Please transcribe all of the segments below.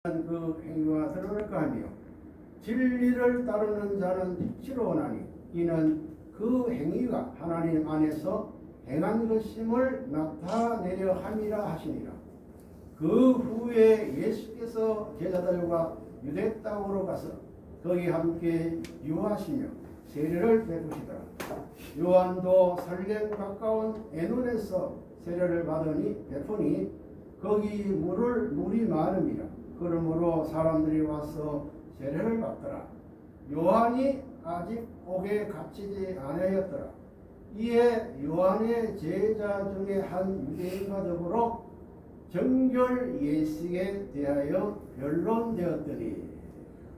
그 행위가 드러날까 하며 진리를 따르는 자는 빛으로 오나니 이는 그 행위가 하나님 안에서 행한 것임을 나타내려 함이라 하시니라. 그 후에 예수께서 제자들과 유대 땅으로 가서 거기 함께 유하시며 세례를 베푸시더라. 요한도 살렘 가까운 에논에서 세례를 받으니 베푸니 거기 물이 많음이라. 그러므로 사람들이 와서 세례를 받더라. 요한이 아직 옥에 갇히지 아니하였더라. 이에 요한의 제자 중에 한 유대인과 더불어 정결 예식에 대하여 변론되었더니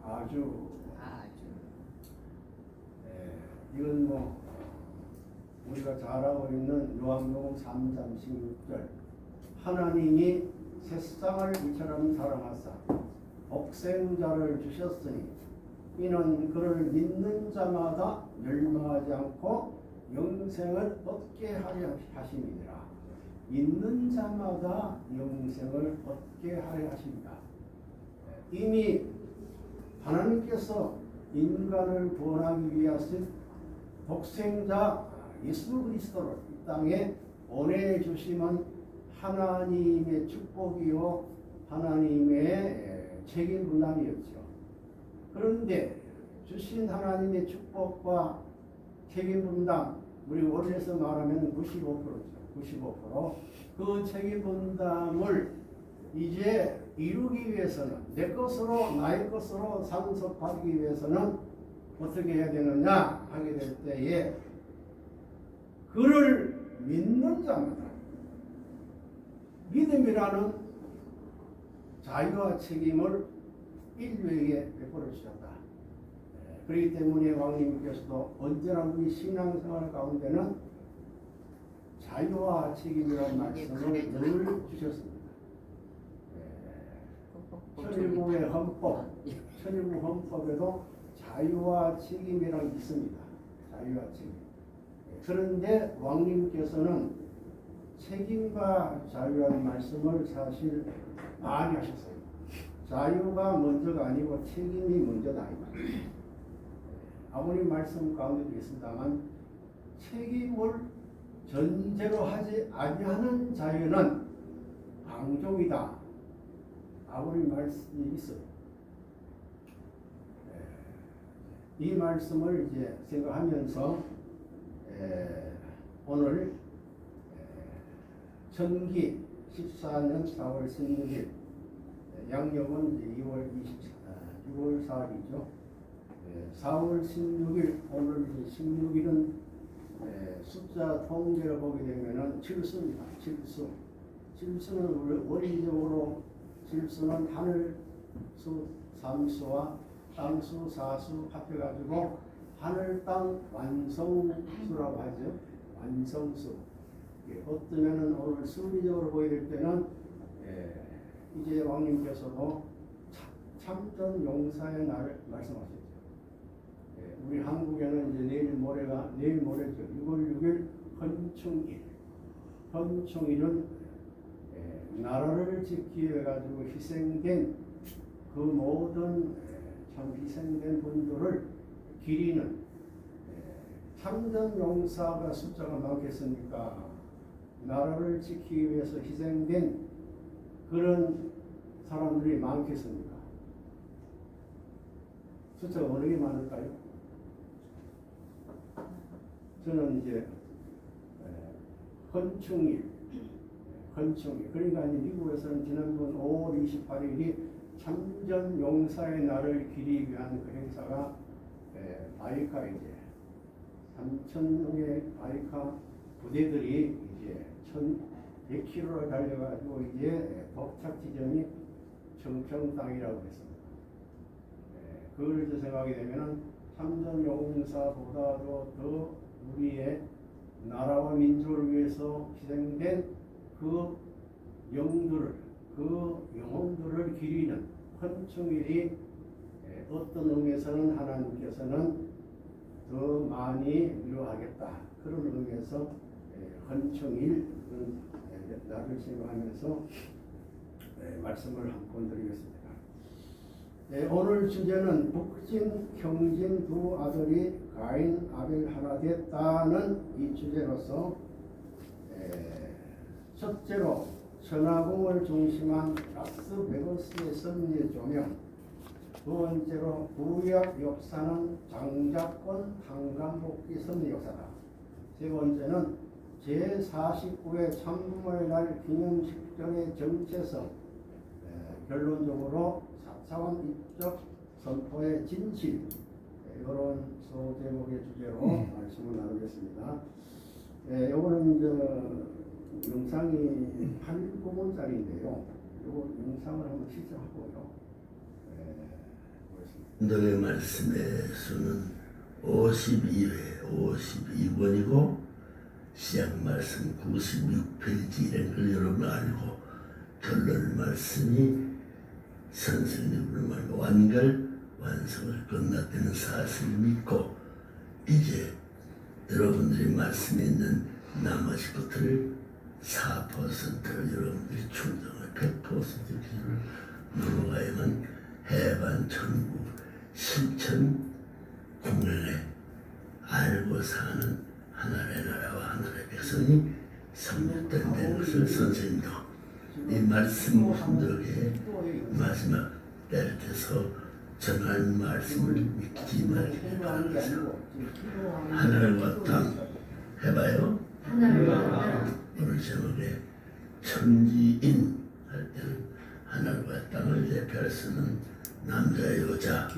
아주 이건 우리가 잘 알고 있는 요한복음 3장 16절 하나님이 세상을 이처럼 사랑하사 독생자를 주셨으니 이는 그를 믿는 자마다 멸망하지 않고 영생을 얻게 하려 하심이니라. 믿는 자마다 영생을 얻게 하려 하십니다. 이미 하나님께서 인간을 구원하기 위하신 독생자 예수 그리스도를 이 땅에 보내주심은 하나님의 축복이요 하나님의 책임 분담이었죠. 그런데 주신 하나님의 축복과 책임 분담, 우리 원래서 말하면 95%죠. 95%. 그 책임 분담을 이제 이루기 위해서는 내 것으로 나의 것으로 상속하기 위해서는 어떻게 해야 되느냐 하게 될 때에 그를 믿는 자마다 믿음이라는 자유와 책임을 인류에게 베풀어 주셨다. 그렇기 때문에 왕님께서도 언제나 우리 신앙생활 가운데는 자유와 책임이라는 말씀을 늘 주셨습니다. 천일국의 헌법, 천일국 헌법에도 자유와 책임이라는 게 있습니다. 자유와 책임. 그런데 왕님께서는 책임과 자유라는 말씀을 사실 많이 하셨어요. 자유가 먼저가 아니고 책임이 먼저다. 아무리 말씀 가운데도 있습니다만 책임을 전제로 하지 아니하는 자유는 방종이다. 아무리 말씀이 있어요. 이 말씀을 이제 생각하면서 오늘 천기 14년 4월 16일 양력은 이제 6월 4일이죠. 4월 16일 오늘 이제 16일은 숫자 통계를 보게 되면은 칠수입니다. 칠수는 원리적으로 칠수는 하늘수 3수와 땅수 4수 합해가지고 하늘 땅 완성수라고 하죠. 완성수. 어떠면은 오늘 순리적으로 보게 될 때는 이제 왕님께서도 참전 용사의 날을 말씀하셨죠. 우리 한국에는 이제 내일 모레죠. 6월 6일 헌충일. 헌충일은 나라를 지키기 위해 가지고 희생된 그 모든 참 희생된 분들을 기리는 참전 용사가 숫자가 많겠습니까? 나라를 지키기 위해서 희생된 그런 사람들이 많겠습니까? 숫자가 어느 게 많을까요? 저는 이제 헌충일 그러니까 이제 미국에서는 지난번 5월 28일이 참전 용사의 날을 기리기 위한 그 행사가 바이카 이제 3,000명의 바이카 부대들이 이제 1,100km를 달려가지고 이제 도착 지점이 청평 땅이라고 했습니다. 그걸 이제 생각하게 되면은 참전 용사보다도 더 우리의 나라와 민족을 위해서 희생된 그 영들을, 그 영혼들을 기리는 헌충일이 어떤 의미에서는 하나님께서는 더 많이 위로하겠다. 그런 의미에서 헌충일 나를 생각하면서 말씀을 한 번 드리겠습니다. 네, 오늘 주제는 북진, 형진 두 아들이 가인, 아벨 하나 됐다는 이 주제로서 첫째로 천하공을 중심한 라스베거스의 승리의 조명, 두 번째로 구약 역사는 장자권 한강복귀 승리 역사다. 세 번째는 제49회 참부모의 날 기념식전의 정체성, 결론적으로 4차원 입적 선포의 진실, 이런 소제목의 주제로 말씀을 나누겠습니다. 이거는 영상이 8부분짜리인데요. 이거 영상을 한번 시청하고요. 너의 말씀의 수는 52회 52번이고 시작 말씀 96페이지라는 걸 여러분 알고 결론 말씀이 선생님을 말고 완성을 끝났다는 사실을 믿고 이제 여러분들이 말씀에 있는 나머지 것들을 4%를 여러분들이 충정을 100% 기준을 넘어가야만 해반 천국 실천 공연에 알고 사는 하나님의 나라와 하나님의 백성이 성립된다는 것을 선생님도 이 말씀 흔적에 마지막 때를 돼서 전한 말씀을 믿지 말기를 바랍니다. 하늘과 땅 해봐요. 하늘과 땅. 오늘 제목에 천지인 할 때는 하늘과 땅을 대표할 수는 남자 여자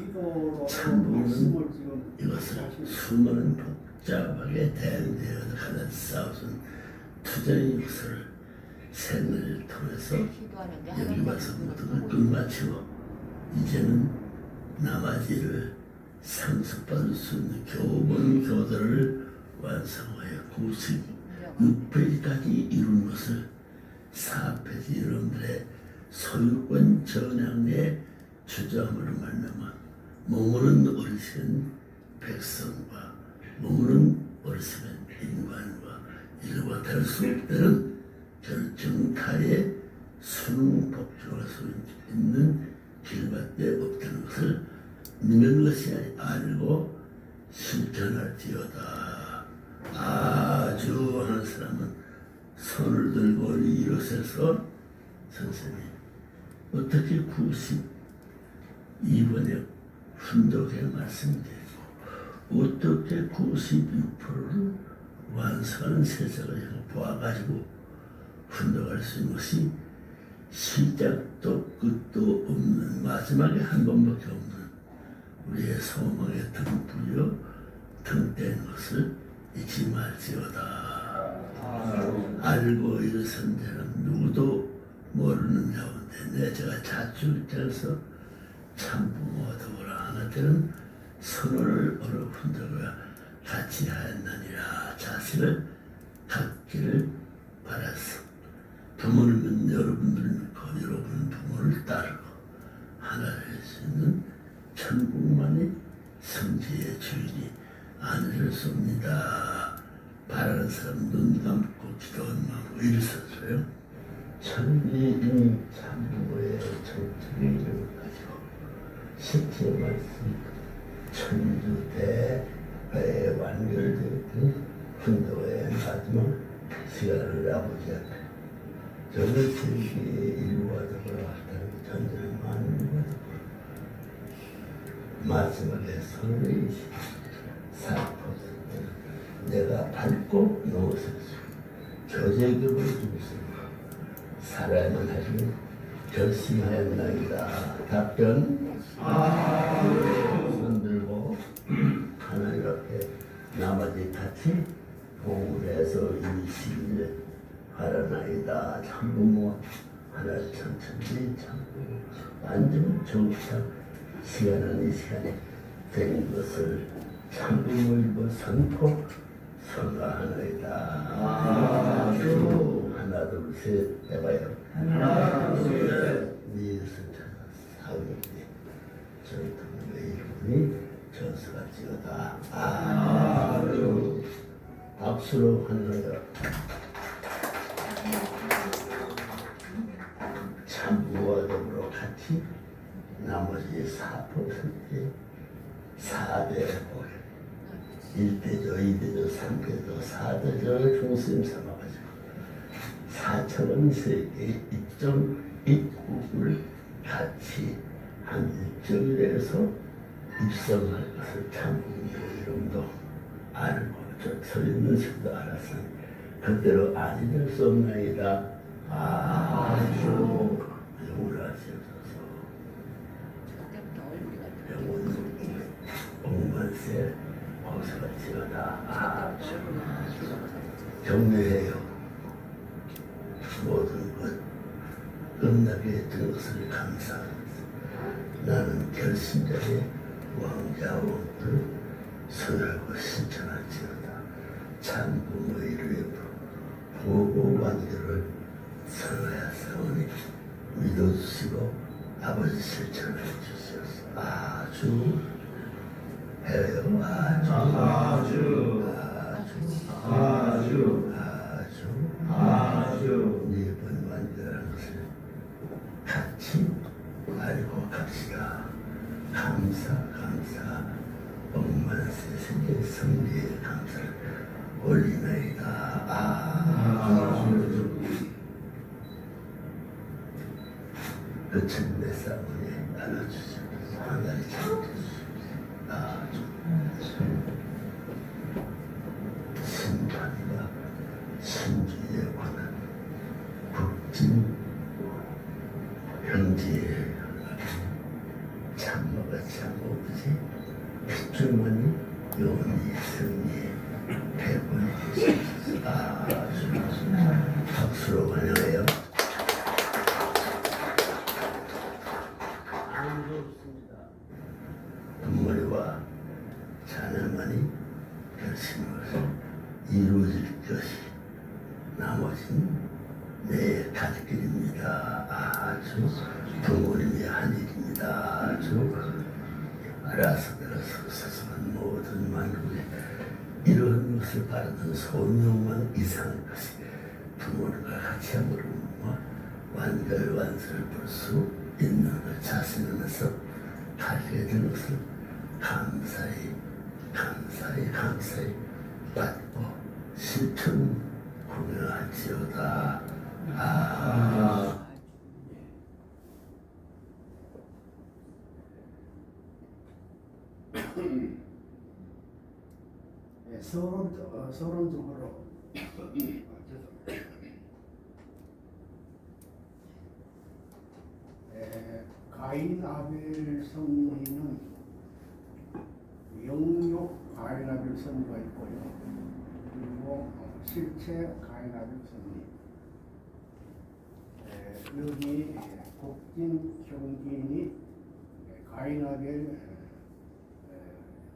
참부는 이것을 수많은 복잡하게 대응되어 가는 싸우는 투자의 역사를 생을 통해서 여기 와서부터 끝마치고 이제는 나머지를 상속받을 수 있는 교본 교도를 완성하여 96페이지까지 이룬 것을 4페이지 여러분들의 소유권 전향의 주장으로 말미암아 머무는 어리석은 백성과 머무는 어리석은 인간과 일과 다를 수 없다는 결정타의 수능 복종할 수 있는 길밖에 없다는 것을 믿는 것이 알고 실천할지어다. 아주 하는 사람은 손을 들고 일어서서 선생님 어떻게 92번에 훈독에 말씀드리고 어떻게 96%를 완성하는 세상을 보아가지고 훈독할 수 있는 것이 시작도 끝도 없는 마지막에 한 번밖에 없는 우리의 소망의 등불이요 등된 것을 잊지 말지어다. 알고 일어선 자는 누구도 모르는 자인데 내 제가 자출자에서 참부모와 더불어 하나 되는 선언을 어느 분들과 같이 하였느니라. 자식을 갖기를 바라서 부모를 믿는 여러분들을 믿고 여러분은 부모를 따르고 하나를 할 수 있는 천국만이 성지의 주인이 아니를 쏩니다. 바라는 사람 눈 감고 기도한 마음으로 일어서서요. 천지인 참부모의 정책을 가지고 실제 말씀 천주대에 완결되었던 훈도의 마지막 시간을 아버지 앞에 저는 세계의 일과 더불어 하다는 전쟁의 많은 일과 더불어 마지막에 서로의 4% 내가 밟고 넘어섰습니다. 교제격을 주겠습니다. 살아야만 하시면 결심하였나이다. 답변 손 들고 하나님 앞에 나머지 같이 봉을해서 20일 하라나이다. 참부모 하나 천천히 참고 완전 정착 시간은 이 시간에 된 것을 참부모 일부 선포 선가하나이다. 하나 둘 셋 해봐요. 하나 둘 셋. 네 것을 찾아 사오는데 전통의 이름이 전수같지어다. 아멘. 박수로 하나요. 참부와 더불어 같이 나머지 4%이 4대 1대조, 2대조, 3대조, 4대조를 중심 삼아가지고 4천원 세계의 입국을 같이 한 일정일에서 입성할 것을 참고 이름도 알고 서 있는 수도 알았으니 그대로 아니 될 수 없나이다. 아주 영을 하시옵소서. 영혼 옥만세 고생하시오다. 경례해요. 모든 것 끝나게 된 것을 감사합니다. 나는 결심자의 왕자원을 선하고 신청할지어다. 참부모의 이름으로 보고 완결을 선하였사오니 믿어주시고 아버지 실천해 주시옵소서. 아주 해요. 아주 이번 완결한 것을 같이 알고 갑시다. 감사 억만세 세계 승리의 감사를 올리나이다. 끝은 내 싸움에 알아주시옵소서. 하나님 참주시옵소서. 심판과 신주의 권한 국진 현지의 참모가 참모지 핏줄머니 영원히 승리의 대본이 되시옵소서. 박수로 환영해요. 좋습니다. 눈물과 자녀만이 결심을 이루어질 것이 나머지는 내 갈 길입니다. 아주 부모님의 한 일입니다. 아주 알아서 서서한 모든 만국에 이런 것을 바라는 소명만 이상한 것이 부모님과 같이 함으로 완결완설을 볼 수 있는 것 자신하면서 가지게 된 것을 감사히 받고 실천 공연할지어다. 서론적으로 가인 아벨 섭리는 영육 가인 아벨 섭리가 있고요. 그리고 실체 가인 아벨 섭리. 여기 국진 경진이 가인 아벨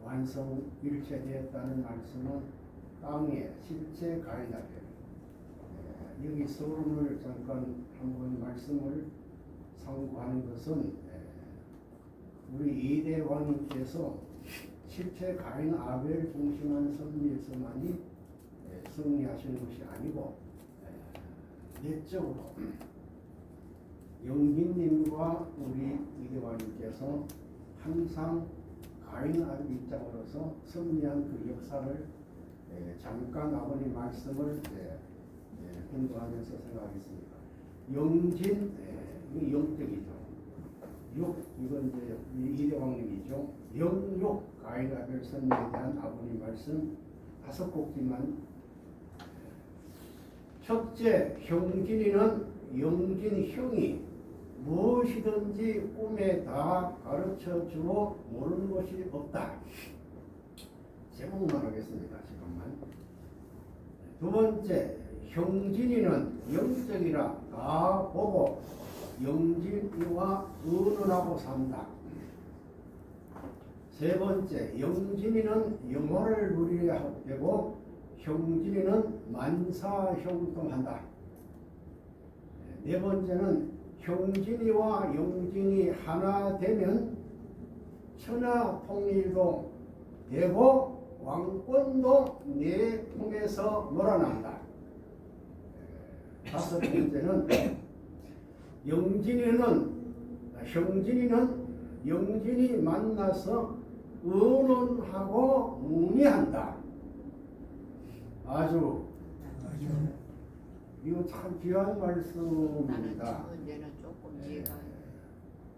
완성 일체되었다는 말씀은 땅의 실체 가인 아벨. 여기 서론을 잠깐 한번 말씀을 상고하는 것은 우리 이대 왕님께서 실체 가인 아벨 중심한 섭리에서만이 승리하시는 것이 아니고 내적으로 영빈님과 우리 이대 왕님께서 항상 가인 아벨 입장으로서 섭리한 그 역사를 잠깐 아버님 말씀을 공부하면서 생각하겠습니다. 영진 이 영적이죠. 육 이건 이제 이대왕님이죠. 영육 가인 아벨 섭리에 대한 아버님 말씀 5곡지만 첫째 형진이는 영진 형이 무엇이든지 꿈에 다 가르쳐 주어 모르는 것이 없다. 제목만 하겠습니다. 지금만. 두 번째 형진이는 영적이라 다 보고 영진이와 의논하고 산다. 세 번째 영진이는 영화를 누리려 되고 형진이는 만사형통한다. 네 번째는 형진이와 영진이 하나 되면 천하통일도 되고 왕권도 내 통해서 놀아난다. 다섯 번째는 형진이는 영진이 만나서 의논하고 문의한다. 아주 이거 참 귀한 나는 말씀입니다. 그 문제는 조금 이해가 안 돼.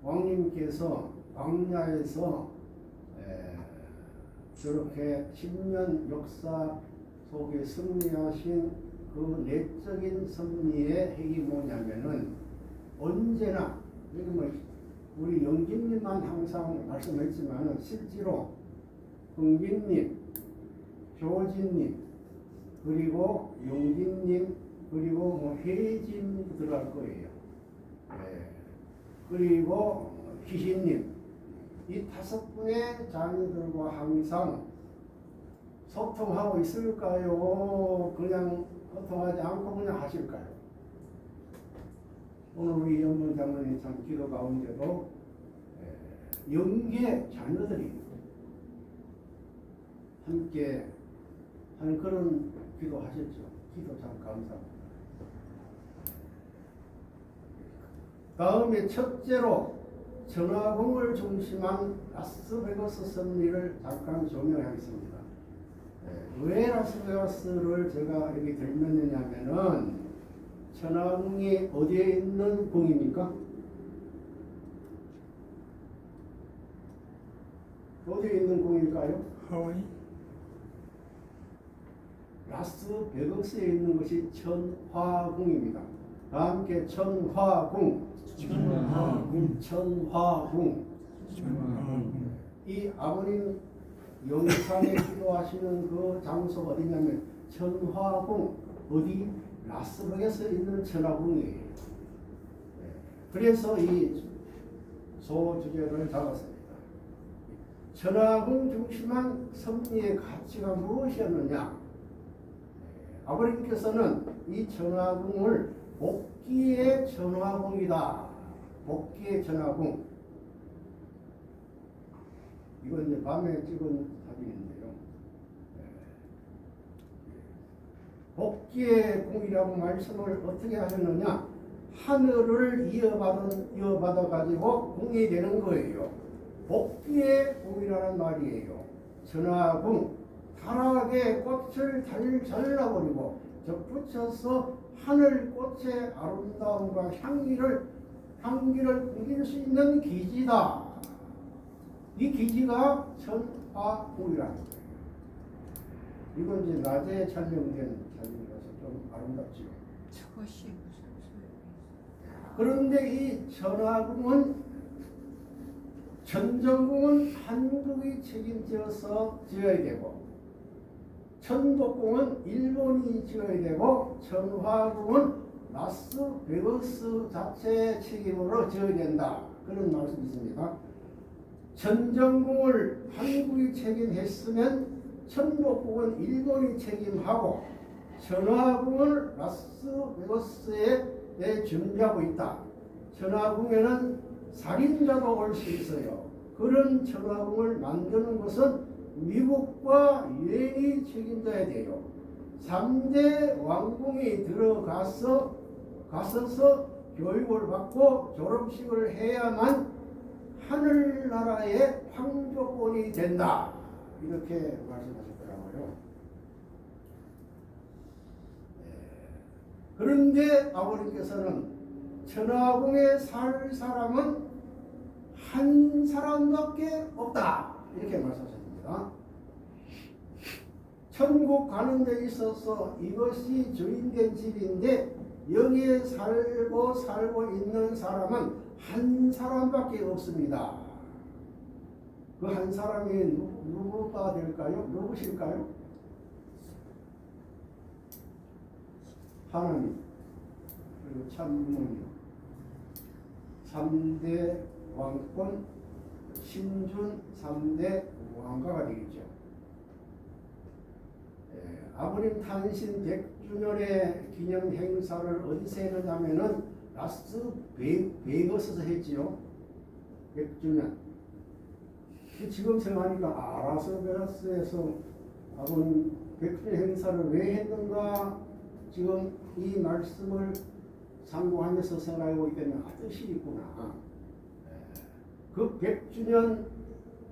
왕님께서 광야에서 저렇게 10년 역사 속에 승리하신 그 내적인 승리의 핵이 뭐냐면은 언제나 여기 뭐 우리 영진님만 항상 말씀했지만은 실제로 흥진님, 조진님, 그리고 용진님, 그리고 뭐 혜진 들어갈 거예요. 그리고 희신님, 이 5분의 자녀들과 항상 소통하고 있을까요? 그냥 소통하지 않고 그냥 하실까요? 오늘 우리 연문 장로님 참 기도 가운데도 영계 자녀들이 함께 하는 그런 기도 하셨죠. 기도 참 감사합니다. 다음에 첫째로 전화공을 중심한 라스베가스 승리를 잠깐 조명하겠습니다. 왜 라스베가스를 제가 여기 들면느냐면은 천하궁이 어디에 있는 궁입니까? 어디에 있는 궁일까요? 하와이? 라스베가스에 있는 것이 천화궁입니다. 다 함께 천화궁. 천화궁. 천화궁. 천화궁. 이 아버님 영상에 기도하시는 그 장소가 어디냐면 천화궁. 어디? 라스베가스에 있는 천화궁이에요. 그래서 이 소주제를 잡았습니다. 천화궁 중심한 승리의 가치가 무엇이었느냐? 아버님께서는 이 천화궁을 복귀의 천화궁이다. 복귀의 천화궁. 이건 이제 밤에 찍은 사진인데요. 복귀의 궁이라고 말씀을 어떻게 하셨느냐? 하늘을 이어받아 가지고 궁이 되는 거예요. 복귀의 궁이라는 말이에요. 천화궁. 타락의 꽃을 잘라버리고 접붙여서 하늘 꽃의 아름다움과 향기를 풍길 수 있는 기지다. 이 기지가 천화궁이라는 거예요. 이건 이제 낮에 촬영된 사진이라서 좀 아름답지요. 저것이 무슨 소용이 그런데 이 천화궁은 전정궁은 한국이 책임져서 지어야 되고 천복궁은 일본이 지어야 되고 천화궁은 라스베가스 자체의 책임으로 지어야 된다. 그런 말씀이 있습니다. 전정궁을 한국이 책임했으면 천복궁은 일본이 책임하고 천화궁을 라스베가스에 준비하고 있다. 천화궁에는 살인자도 올 수 있어요. 그런 천화궁을 만드는 것은 미국과 유엔이 책임져야 돼요. 3대 왕궁이 들어가서 교육을 받고 졸업식을 해야만 하늘나라의 황조권이 된다. 이렇게 말씀하셨더라고요. 그런데 아버님께서는 천화궁에 살 사람은 한 사람밖에 없다. 이렇게 말씀하셨습니다. 천국 가는 데 있어서 이것이 주인된 집인데 여기에 살고 있는 사람은 한 사람밖에 없습니다. 그 한 사람이 누구가 될까요? 누구실까요? 하나님 그리고 참부모님 3대 왕권 신준 3대 왕가가 되겠죠. 아버님 탄신 100주년의 기념 행사를 어디서 했느냐면은 라스베가스에서 했지요. 100주년. 지금 생각하니까 라스베가스에서 아버님 100주년 행사를 왜 했는가 지금 이 말씀을 상고하면서 생각하고 있다면 뜻이 있구나. 그 100주년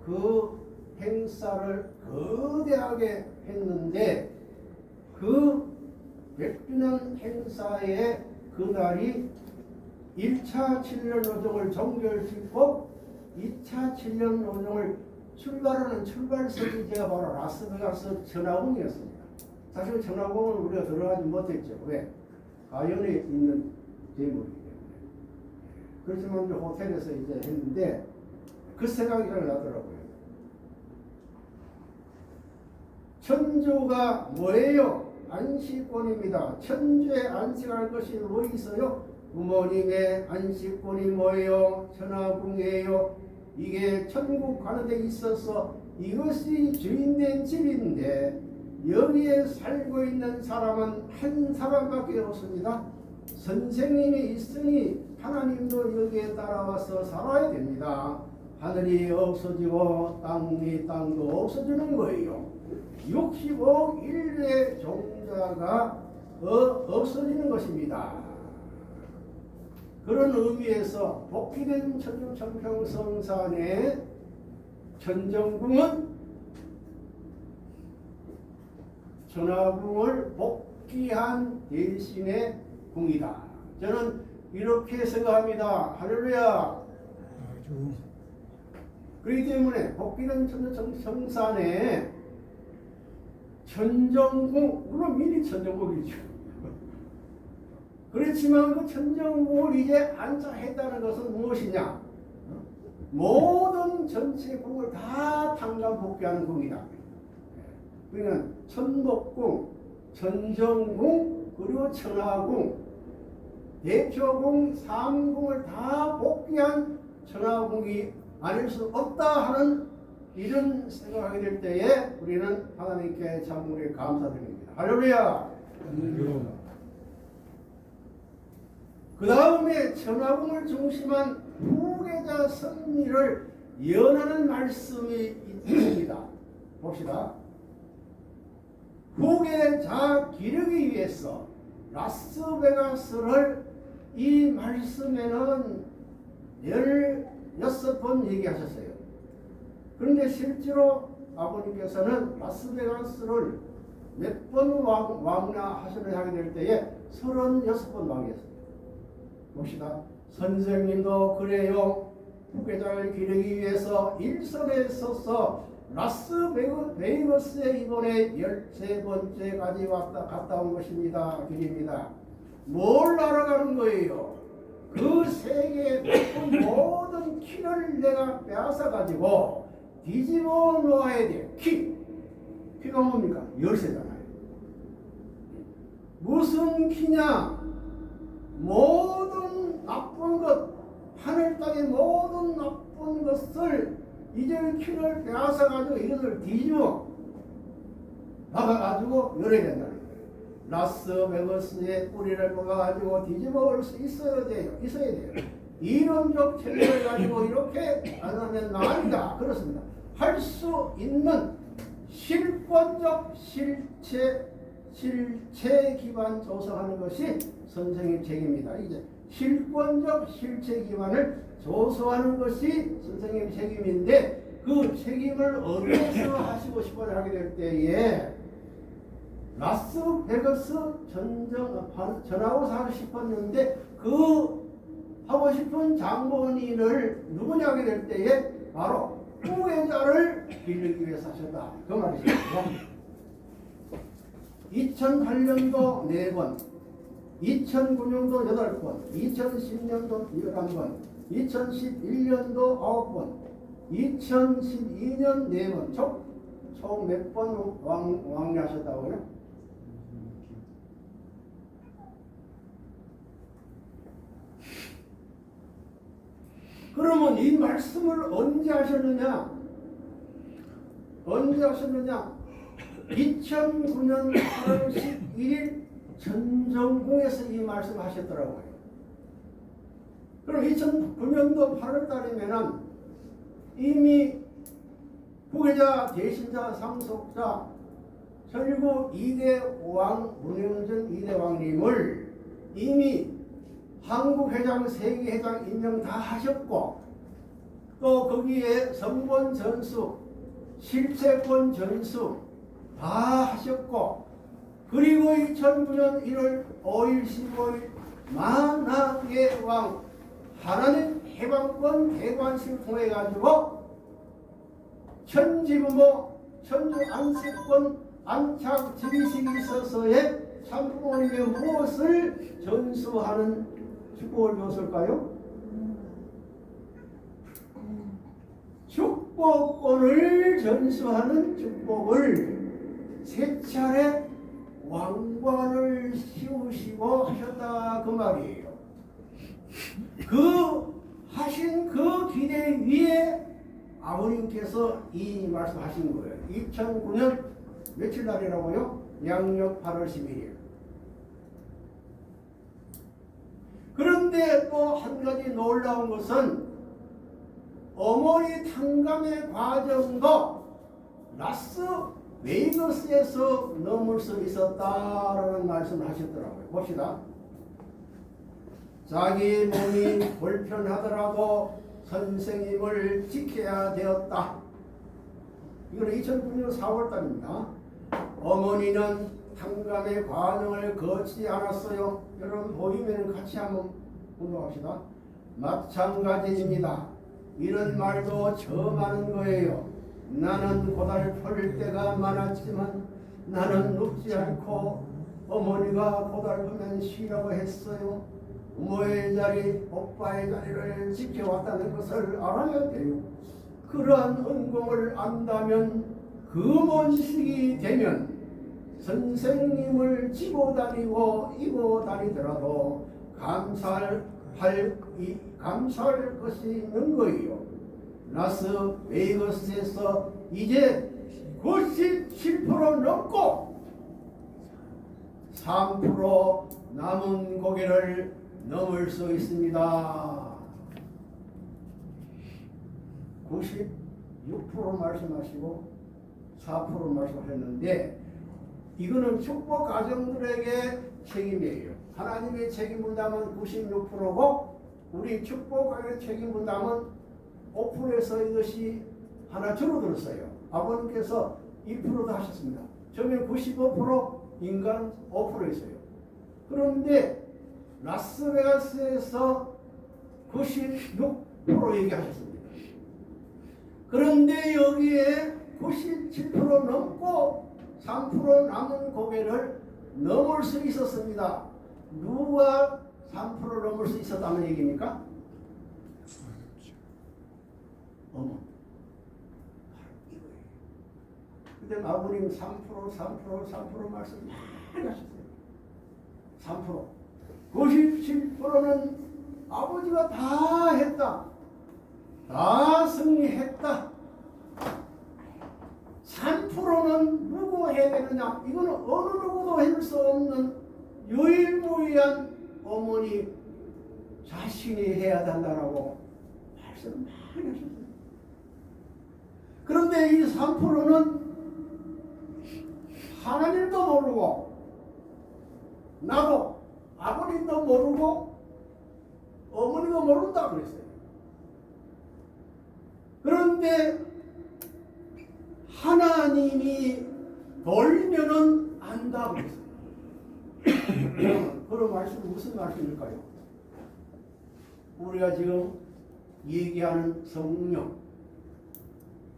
그 행사를 거대하게 했는데 그 100주년 행사의 그날이 1차 7년 노정을 종결짓고 2차 7년 노정을 출발하는 출발선이 제가 바로 라스베가스 전화공이었습니다. 사실 전화공은 우리가 들어가지 못했죠. 왜? 가연에 있는 제목이기 때문에. 그렇지만 이제 호텔에서 이제 했는데 그 생각이 잘 나더라고요. 천주가 뭐예요? 안식권입니다. 천주에 안식할 것이 뭐 있어요? 부모님의 안식권이 뭐예요? 천하궁이에요. 이게 천국 가는 데 있어서 이것이 주인된 집인데 여기에 살고 있는 사람은 한 사람밖에 없습니다. 선생님이 있으니 하나님도 여기에 따라와서 살아야 됩니다. 하늘이 없어지고 땅도 없어지는 거예요. 65 일의 종자가 없어지는 것입니다. 그런 의미에서 복귀된 천주청평성산의 천정궁은 천하궁을 복귀한 대신의 궁이다. 저는 이렇게 생각합니다. 할렐루야. 아주 그렇기 때문에 복귀된 천주청평성산의 천정궁, 물론 미리 천정궁이죠. 그렇지만 그 천정궁을 이제 안착했다는 것은 무엇이냐? 모든 전체 궁을 다 탕감 복귀하는 궁이다. 그러니까 천복궁, 천정궁, 그리고 천하궁, 대초궁, 삼궁을 다 복귀한 천하궁이 아닐 수 없다 하는 이런 생각하게 될 때에 우리는 하나님께 참으로 감사드립니다. 할렐루야. 그 다음에 천하궁을 중심한 후계자 승리를 연하는 말씀이 있습니다. 봅시다. 후계자 기르기 위해서 라스베가스를 이 말씀에는 16번 얘기하셨어요. 그런데 실제로 아버님께서는 라스베가스를 몇 번 왕래하시려 하게 될 때에 36번 왕이었습니다. 봅시다. 선생님도 그래요. 후계자를 기르기 위해서 일선에 서서 라스베이거스에 이번에 13번째까지 갔다 온 것입니다. 길입니다. 뭘 알아가는 거예요? 그 세계의 모든 키를 내가 빼앗아가지고 뒤집어 놓아야 돼. 키가 뭡니까? 열쇠잖아요. 무슨 키냐? 모든 나쁜 것, 하늘 땅의 모든 나쁜 것을 이제 키를 빼앗아가지고 이것을 뒤집어 박아가지고 열어야 된다는 거예요. 라스베가스의 뿌리를 뽑아가지고 뒤집어 올 수 있어야 돼요. 이론적 체계를 가지고 이렇게 안 하면 아니다. 그렇습니다. 할 수 있는 실권적 실체 기반 조성하는 것이 선생님 책임입니다. 이제 실권적 실체 기반을 조성하는 것이 선생님 책임인데 그 책임을 어디에서 하시고 싶어 하게 될 때에 라스베가스 전하고 사고 싶었는데 그 하고 싶은 장본인을 누구냐 하게 될 때에 바로 후계자를 기르기 위해서 하셨다. 그 말이죠. 2008년도 4번, 2009년도 8번, 2010년도 11번, 2011년도 9번, 2012년 4번, 총 몇 번 왕래하셨다고요? 그러면 이 말씀을 언제 하셨느냐? 2009년 8월 11일 천정궁에서 이 말씀을 하셨더라고요. 그럼 2009년도 8월 달이면은 이미 후계자, 대신자, 상속자, 설구 2대 왕, 문혜운전 2대 왕님을 이미 한국회장, 세계회장 임명 다 하셨고 또 거기에 성본 전수, 실체권 전수 다 하셨고, 그리고 2009년 1월 5일 15일 만왕의 왕 하나님 해방권 대관식을 통해 가지고 천지부모 천주 안식권 안착 지리식이 있어서의 참부모님의 무엇을 전수하는 축복을 배웠을까요? 축복권을 전수하는 축복을 세 차례 왕관을 씌우시고 하셨다 그 말이에요. 그 하신 그 기대 위에 아버님께서 이 말씀하신 거예요. 2009년 며칠 날이라고요? 양력 8월 11일. 그런데 또 한 가지 놀라운 것은 어머니 탕감의 과정도 라스 베이거스에서 넘을 수 있었다라는 말씀을 하셨더라고요. 봅시다. 자기 몸이 불편하더라도 선생님을 지켜야 되었다. 이거는 2009년 4월달입니다. 어머니는 탕감의 과정을 거치지 않았어요. 여러분 보이면 같이 한번 운동합시다. 마찬가지입니다. 이런 말도 처음 하는 거예요. 나는 고달플 때가 많았지만 나는 눕지 않고 어머니가 고달프면 쉬라고 했어요. 부모의 자리, 오빠의 자리를 지켜왔다는 것을 알아야 돼요. 그러한 은공을 안다면 그 먼 시기 되면 선생님을 지고 다니고 이고 다니더라도 감사할 것이 있는 거예요. 라스 베이거스에서 이제 97% 넘고 3% 남은 고개를 넘을 수 있습니다. 96% 말씀하시고 4% 말씀하셨는데 이거는 축복 가정들에게 책임이에요. 하나님의 책임 분담은 96%고 우리 축복 가정의 책임 분담은 5%에서 이것이 하나 줄어들었어요. 아버님께서 2%도 하셨습니다. 처음에 95% 인간 5%였어요. 그런데 라스베가스에서 96% 얘기하셨습니다. 그런데 여기에 97% 넘고 3% 남은 고개를 넘을 수 있었습니다. 누가 3% 넘을 수 있었다는 얘기입니까? 어머. 그때 아버님 3% 말씀 많이 하셨어요. 3%. 97%는 아버지가 다 했다. 다 승리했다. 3%는 누구 해야 되느냐? 이거는 어느 누구도 해줄 수 없는 유일무이한 어머니 자신이 해야 된다라고 말씀을 많이 하셨어요. 그런데 이 3%는 하나님도 모르고 나도 아버님도 모르고 어머니도 모른다 그랬어요. 그런데 하나님이 돌면은 안다 그랬어요. 그런 말씀은 무슨 말씀일까요? 우리가 지금 얘기하는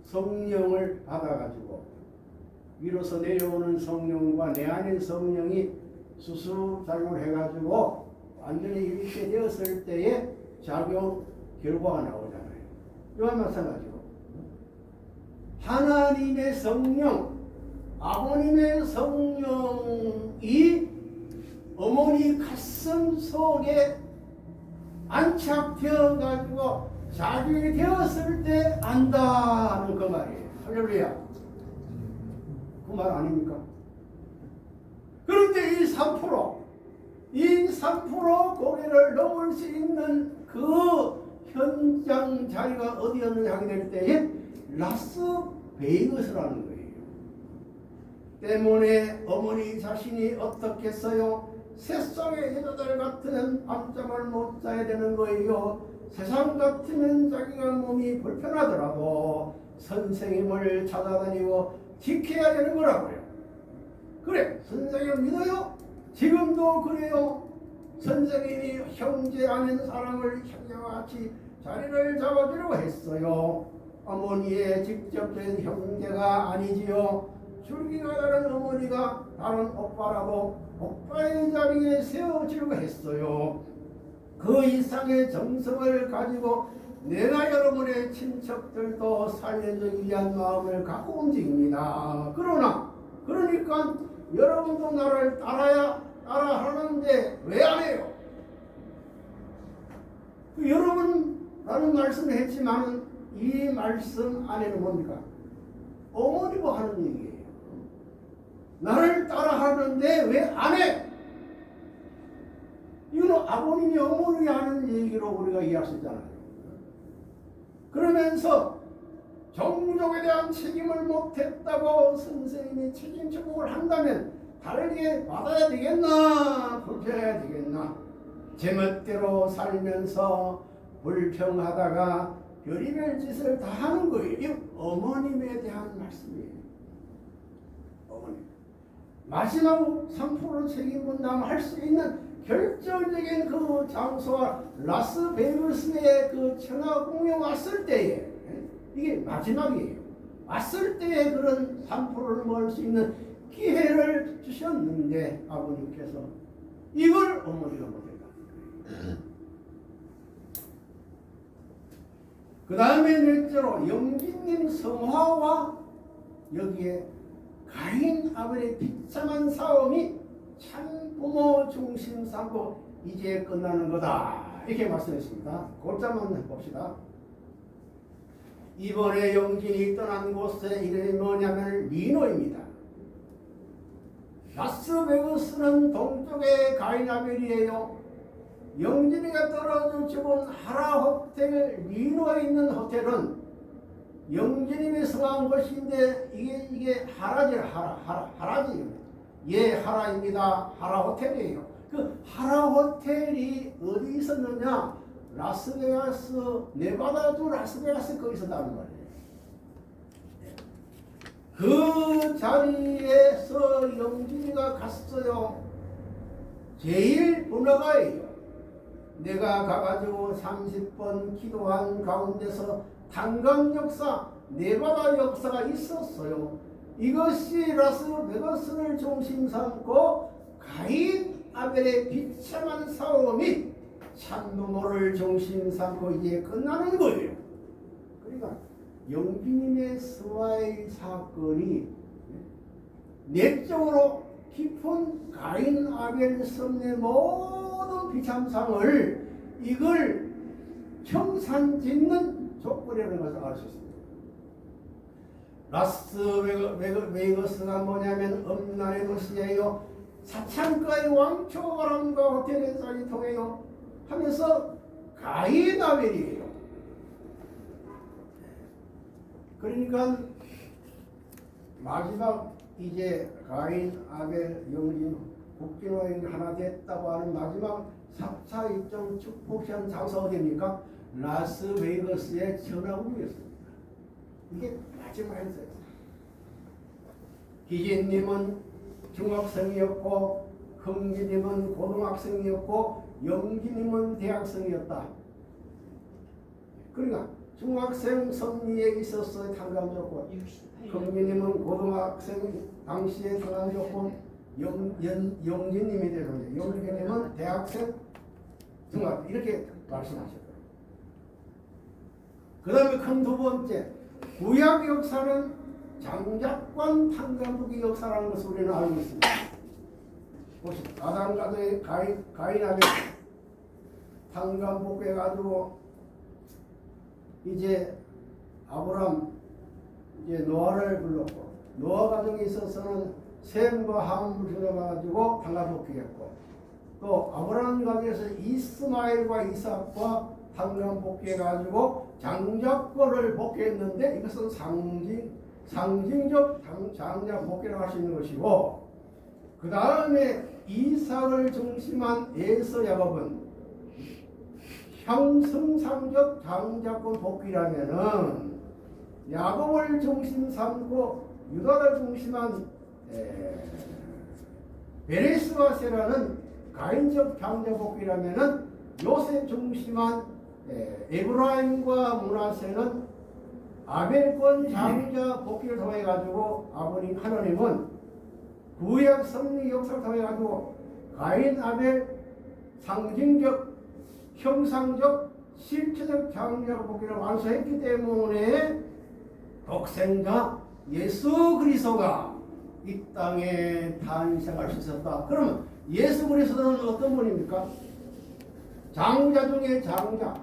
성령을 받아가지고 위로서 내려오는 성령과 내 안의 성령이 수수작용을 해가지고 완전히 일체 되었을 때에 작용 결과가 나오잖아요. 이와 마찬가지로 하나님의 성령, 아버님의 성령이 어머니 가슴 속에 안착되어 가지고 자기 되었을 때 안다는 그 말이에요. 할렐루야. 그 말 아닙니까? 그런데 이 3% 고개를 넘을 수 있는 그 현장 자리가 어디였느냐 하게 될 때에 라스베이거스라는 거예요. 때문에 어머니 자신이 어떻겠어요? 새싹의 여자들 같은 밤잠을 못 자야 되는 거예요. 세상 같으면 자기가 몸이 불편하더라도 선생님을 찾아다니고 지켜야 되는 거라고요. 그래, 선생님을 믿어요? 지금도 그래요. 선생님이 형제 아닌 사람을 형제와 같이 자리를 잡아주려고 했어요. 어머니의 직접된 형제가 아니지요. 줄기가 다른 어머니가 다른 오빠라도 오빠의 자리에 세워주려고 했어요. 그 이상의 정성을 가지고 내가 여러분의 친척들도 살려주기 위한 마음을 갖고 움직입니다. 그러니까 여러분도 나를 따라 하는데 왜 안 해요? 여러분 말씀을 했지만 이 말씀 안에는 뭡니까? 어머니고 하는 얘기예요. 나를 따라 하는데 왜 안 해? 이거는 아버님이 어머니 하는 얘기로 우리가 이해할 수 있잖아요. 그러면서 종족에 대한 책임을 못했다고 선생님이 책임 청구를 한다면 다르게 받아야 되겠나? 불평해야 되겠나? 제멋대로 살면서 불평하다가 별의별 짓을 다 하는 거예요. 이 어머님에 대한 말씀이에요. 어머님. 마지막 3% 책임 분담할 수 있는 결정적인 그 장소와 라스베이거스의 그 천하 공연 왔을 때에 이게 마지막이에요. 왔을 때에 그런 3%를 먹을 수 있는 기회를 주셨는데 아버님께서 이걸 어머니가 못했다. 그 다음에 넷째로 영진님 성화와 여기에 가인 아벨의 비참한 싸움이 참 부모 중심 삼고 이제 끝나는 거다 이렇게 말씀했습니다. 곧자만 봅시다. 이번에 영진이 떠난 곳의 이름이 뭐냐면 리노입니다. 라스베가스는 동쪽의 가인 아벨이에요. 영진이가 떨어져 죽은 하라 호텔 리노에 있는 호텔은 영진님이 성한 곳인데 이게 하라지. 예, 하라입니다. 하라 호텔이에요. 그 하라 호텔이 어디 있었느냐? 라스베가스, 네바다주 라스베가스 거기 있었다는 말이에요. 그 자리에서 영진이가 갔어요. 제일 문화가예요. 내가 가가지고 30번 기도한 가운데서 탄광 역사, 네바다 역사가 있었어요. 이것이 라스베가스를 중심 삼고 가인 아벨의 비참한 싸움이 참부모를 중심 삼고 이제 끝나는 거예요. 그러니까 영빈님의 스와의 사건이 내적으로 깊은 가인 아벨 섭의 모든 비참상을 이걸 청산짓는 조건이라는 것을 알 수 있습니다. 라스베이거스가 뭐냐면 음란의 도시예요. 사창가의 왕초 바람과 호텔의 쌀이 통해요 하면서 가인 아벨이에요. 그러니까 마지막 이제 가인 아벨 영진 국진화인 하나 됐다고 하는 마지막 4차 입정 축복시한 장소가 어디입니까? 라스베이거스의 전화국이었습니다. 이게 마지막이었어요. 기진님은 중학생이었고 흥진님은 고등학생이었고 영진님은 대학생이었다. 그러니까 중학생 선미에 있었어요. 탄감 조건. 흥진님은 고등학생 당시에 탄감 조건. 영진님이 되는 영진님은 대학생 중학 이렇게 말씀하셨어요. 그 다음에 큰 두 번째 구약 역사는 장작관 탄감북의 역사라는 것을 우리는 알고 있습니다. 보시죠. 아담 가정의 가인아벨 탄감북해 가지고 이제 아브람 이제 노아를 불렀고 노아 가정에 있어서는 셈과 함을 들어가지고 탄감북해했고 또 아브람 가정에서 이스마엘과 이삭과 탄감 복귀해가지고 장작권을 복귀했는데 이것은 상징적 장작 복귀를 할 수 있는 것이고 그 다음에 이삭을 중심한 에서 야곱은 형성상적 장자권 복귀라면은 야곱을 중심 삼고 유다를 중심한 베레스와 세라는 가인적 장자 복귀라면은 요셉 중심한 에브라임과 문하세는 아벨권 장자 복귀를 통해 가지고 아버님 하나님은 구약 성리 역사를 통해 가지고 가인 아벨 상징적 형상적 실체적 장자 복귀를 완수했기 때문에 독생자 예수 그리스도가 이 땅에 탄생할 수 있었다. 그러면 예수 그리스도는 어떤 분입니까? 장자 중에 장자,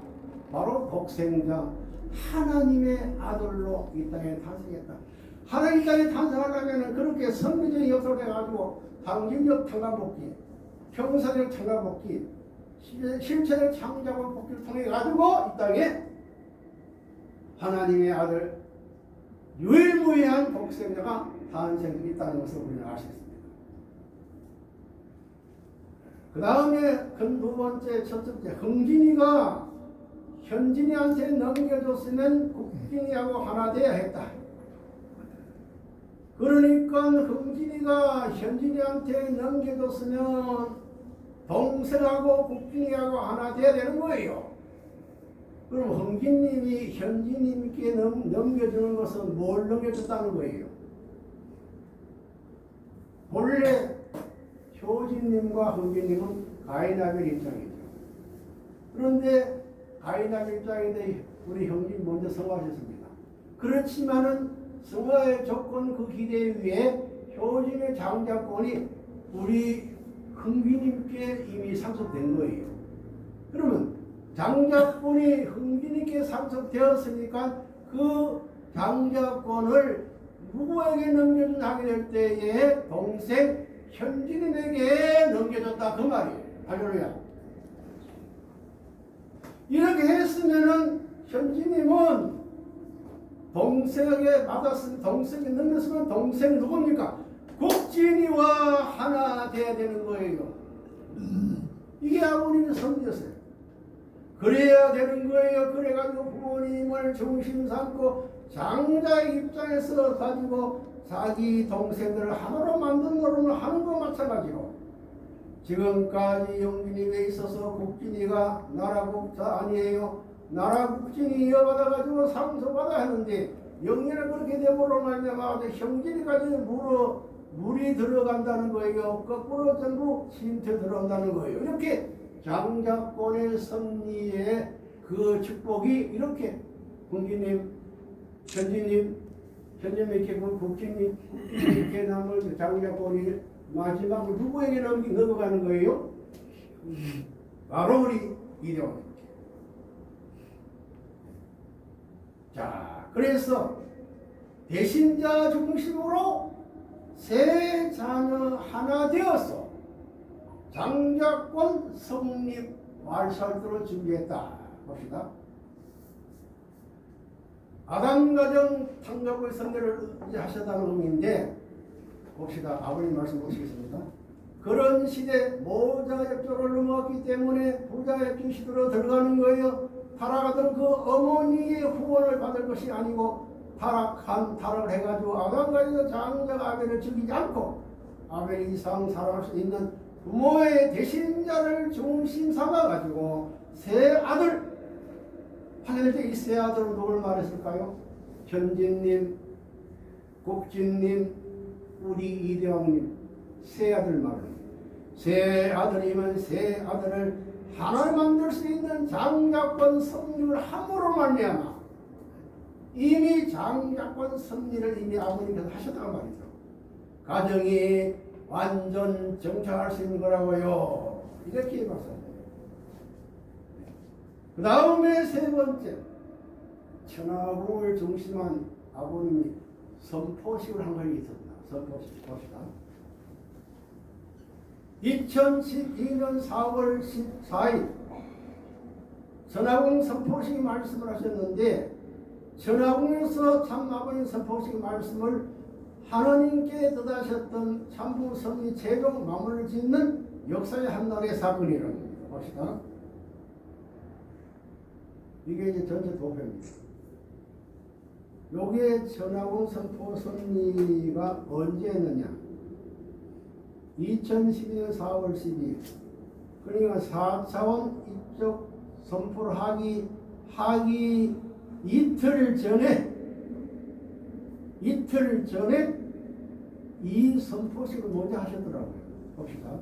바로 독생자 하나님의 아들로 이 땅에 탄생했다. 하나님 땅에 탄생하려면 그렇게 성리적인 역사를 해가지고 상징적 창조복귀, 형사적 창조복귀, 실체적 창조복귀를 통해 가지고 이 땅에 하나님의 아들 유일무이한 독생자가 탄생했다는 것을 우리는 알 수 있습니다. 그 다음에 두 번째, 첫 번째, 흥진이가 현진이한테 넘겨줬으면 국진이하고 하나 돼야 했다. 그러니까 흥진이가 현진이한테 넘겨줬으면 동생하고 국진이하고 하나 돼야 되는 거예요. 그럼 흥진님이 현진님께 넘겨주는 것은 뭘 넘겨줬다는 거예요? 본래 효진님과 흥진님은 가인아벨 입장이죠. 그런데 가인아벨 입장인데 우리 형님 먼저 성화하셨습니다. 그렇지만은 성화의 조건 그 기대 위에 효진의 장자권이 우리 흥진님께 이미 상속된 거예요. 그러면 장자권이 흥진님께 상속되었으니까 그 장자권을 누구에게 넘겨주게 될 때에 동생 현진님에게 넘겨줬다 그 말이에요. 할렐루야. 이렇게 했으면은 현진님은 동생에게 받았으면 동생에게 넘겼으면 동생 누굽니까? 국진이와 하나 돼야 되는 거예요. 이게 아버님의 섭리였어요. 그래야 되는 거예요. 그래가지고 부모님을 중심 삼고 장자의 입장에서 가지고 자기 동생들을 하나로 만든 노릇을 하는 것 마찬가지로 지금까지 영진님에 있어서 국진이가 나라국자 아니에요. 나라국진이 이어받아가지고 상속받아 하는데 영년을 그렇게 되므로 말미암아 형진이까지 물이 들어간다는 거예요. 거꾸로 전부 신태 들어온다는 거예요. 이렇게 장자권의 섭리의 그 축복이 이렇게 국진님, 현진님, 현진님께 국진님 이렇게 남을 장자권이 마지막으로 누구에게 넘어가는 거예요? 바로 우리 이대원. 자, 그래서 대신자 중심으로 세 자녀 하나 되어서 장자권 성립 말살도를 준비했다. 봅시다. 아담 가정 창조의 선례를 하셨다는 의미인데 봅시다. 아버님 말씀 보시겠습니다. 그런 시대 모자역조를 넘어왔기 때문에 부자역조 시대로 들어가는 거예요. 타락하던 그 어머니의 후원을 받을 것이 아니고 타락을 해가지고 아담과 장자가 아벨을 죽이지 않고 아벨 이상 살아갈 수 있는 부모의 대신자를 중심 삼아가지고 세 아들 하게 될 때 이 세 아들은 누굴 말했을까요? 현진님, 국진님, 우리 이대왕님 세 아들 말입니다. 세 아들이면 세 아들을 하나를 만들 수 있는 장자권 섭리를 함으로 말미암아 이미 장자권 섭리를 이미 아버님께서 하셨다고 말이죠. 가정이 완전 정착할 수 있는 거라고요. 이렇게 봤어요. 그 다음에 세 번째 천하궁을 중심한 아버님이 선포식을 한 것이 있었다. 선포식 봅시다. 2012년 4월 14일 천하궁 선포식 말씀을 하셨는데 천하궁에서 참 아버님 선포식 말씀을 하나님께 뜻하셨던 참부 섭리 최종 마무리를 짓는 역사의 한 날의 사건이라는 겁니다. 봅시다. 이게 이제 전체 도표입니다. 여기에 전하고 선포 선리가 언제 했느냐? 2012년 4월 12일. 그러니까 4차원 입적 선포를 하기 이틀 전에 이 선포식을 먼저 하셨더라고요. 봅시다.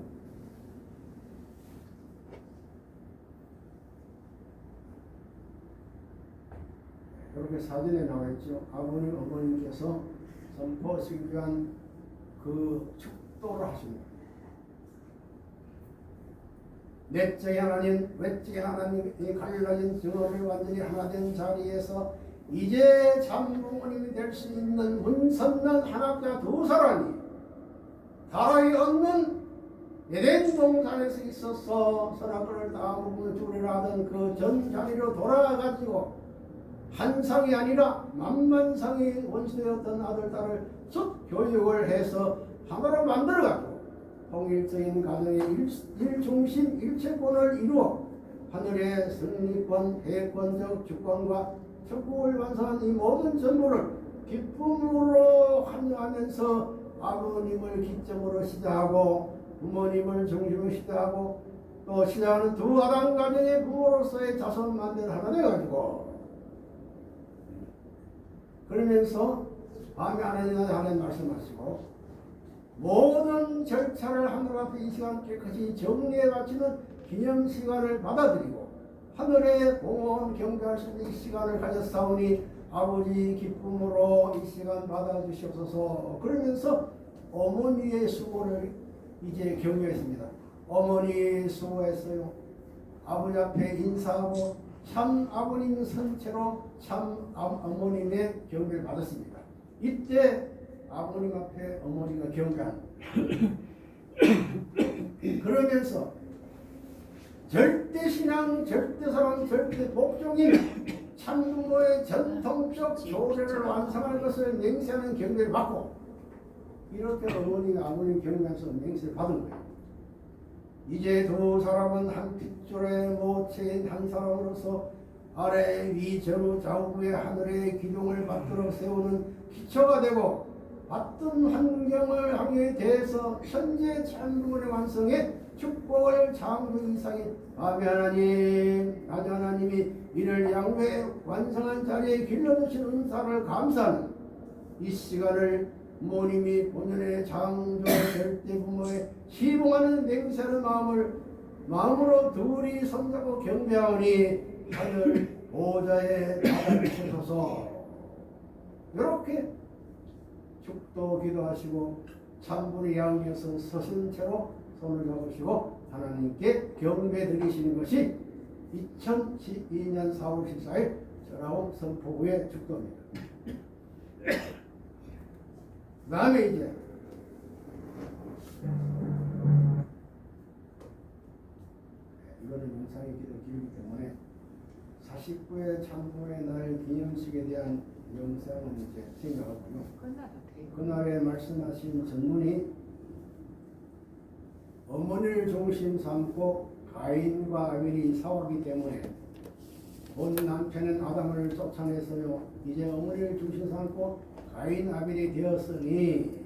이렇게 사진에 나와 있죠. 아버님, 어머님께서 선포식을 위한 그 축도를 하십니다. 넷째 하나님, 외째 하나님이 갈라진 증언을 완전히 하나 된 자리에서 이제 참부모님이 될 수 있는 문선난 한학자 두 사람이 다락이 없는 에덴 동산에서 있어서 선악과를 다 먹으면 죽으리라 하던 그 전 자리로 돌아가지고 한 상이 아니라 만만상이 원수되었던 아들, 딸을 쭉 교육을 해서 하나로 만들어가지고 통일적인 가정의 일중심 일체권을 이루어 하늘의 승리권, 대권적 주권과 천국을 완성한 이 모든 전부를 기쁨으로 환영하면서 아버님을 기점으로 시작하고 부모님을 중심으로 시작하고 또 시작하는 두 아담 가정의 부모로서의 자손 만들 하나 돼가지고 그러면서 밤에 하나님 말씀하시고 모든 절차를 하늘 앞에 이 시간 깨끗이 정리해 바치는 기념 시간을 받아들이고 하늘의 공헌 경배할 수 있는 이 시간을 가졌사오니 아버지 기쁨으로 이 시간 받아주시옵소서. 그러면서 어머니의 수고를 이제 경배했습니다. 어머니 수고했어요. 아버지 앞에 인사하고 참 아버님 선체로 참 어머님의 경배를 받았습니다. 이때 아버님 앞에 어머니가 경배합니다. 그러면서 절대신앙, 절대사랑, 절대복종인 참부모의 전통적 조례를 완성할 것을 맹세하는 경배를 받고 이렇게 어머니가 아버님 경배하면서 맹세를 받은 거예요. 이제 두 사람은 한 핏줄의 모체인 한 사람으로서 아래 위 전후 좌우의 하늘의 기둥을 받들어 세우는 기초가 되고 받든 환경을 향해 대해서 현재 참부모의 완성에 축복을 장부 이상인 아비 하나님, 아들 하나님이 이를 양회 완성한 자리에 길러주신 은사를 감사하는 이 시간을 부모님이 본연의 창조 절대 부모의 시봉하는 맹세하는 마음으로 둘이 손잡고 경배하오니 하늘 보좌에 나아주셔서 이렇게 축도 기도하시고 참분의 양에서 서신 채로 손을 잡으시고 하나님께 경배 드리시는 것이 2012년 4월 14일 전하온 선포후의 축도입니다. 그 다음에 이제 이거는 영상이 길기 때문에 49회 참부의 날 기념식에 대한 영상은 이제 생략하고요. 그날에 말씀하신 전문이 어머니를 중심 삼고 가인과 아벨이 싸웠기 때문에 본 남편은 아담을 쫓아냈어요. 이제 어머니를 중심 삼고 가인 아벨이 되었으니